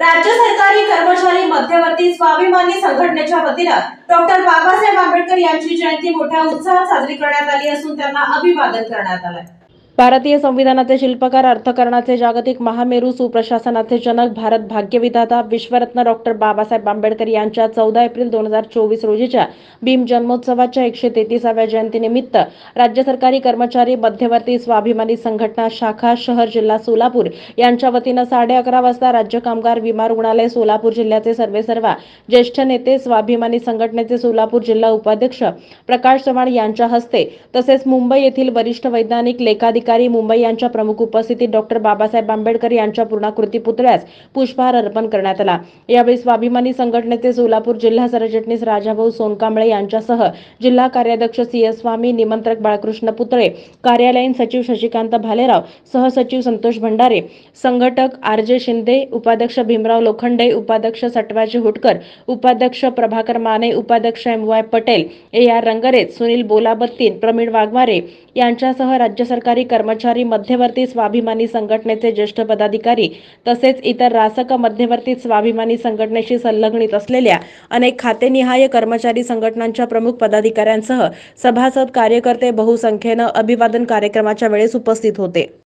राज्य सरकारी कर्मचारी मध्यवर्ती स्वाभिमानी संघटनेच्या वतीने डॉक्टर बाबासाहेब आंबेडकर यांची जयंती मोठ्या उत्साहात साजरी करण्यात आली असून त्यांना अभिवादन करण्यात आले। भारतीय संविधानाचे शिल्पकार, अर्थकारणाचे जागतिक महामेरू, सुप्रशासनाचे जनक, भारत भाग्यविधाता, विश्वरत्न डॉक्टर बाबासाहेब आंबेडकर यांच्या 14 एप्रिल 2024 रोजीच्या भीम जन्मोत्सवाच्या 133व्या जयंतीनिमित्त राज्य सरकारी कर्मचारी मध्यवर्ती स्वाभिमानी संघटना शाखा शहर जिल्हा सोलापूर यांच्या वतीने 11:30 वाजता राज्य कामगार विमा रुग्णालय सोलापूर जिल्ह्याचे सर्वेसर्वा ज्येष्ठ नेते, स्वाभिमानी संघटनेचे सोलापूर जिल्हा उपाध्यक्ष प्रकाश चव्हाण यांच्या हस्ते तसेच मुंबई येथील वरिष्ठ वैज्ञानिक लेखाधिकारी मुंबई यांच्या प्रमुख उपस्थितीत डॉक्टर बाबासाहेब आंबेडकर यांच्या पूर्णाकृती पुतळ्यास पुष्पहार अर्पण करण्यात आला। यावेळी स्वाभिमानी संघटनेचे सोलापूर जिल्हा सरचिटणीस राजाभाऊ सोनकांबळे यांच्यासह जिल्हा कार्याध्यक्ष CS स्वामी, निमंत्रक बाळकृष्ण पुतळे, कार्यालयीन सचिव शशिकांत भालेराव, सहसचिव संतोष भंडारे, संघटक RJ शिंदे, उपाध्यक्ष भीमराव लोखंडे, उपाध्यक्ष सटवाजी हुटकर, उपाध्यक्ष प्रभाकर माने, उपाध्यक्ष MY पटेल, AR रंगरेज, सुनील बोलाबत्तीन, प्रवीण वाघमारे यांच्यासह राज्य सरकारी कर्मचारी मध्यवर्ती स्वाभिमानी संघटनेचे ज्येष्ठ पदाधिकारी तसेच इतर रासक मध्यवर्ती स्वाभिमानी संघटनेशी संलग्नित असलेल्या अनेक खातेनिहाय कर्मचारी संघटनांच्या प्रमुख पदाधिकाऱ्यांसह सभासद, कार्यकर्ते बहुसंख्येने अभिवादन कार्यक्रमाच्या वेळेस उपस्थित होते।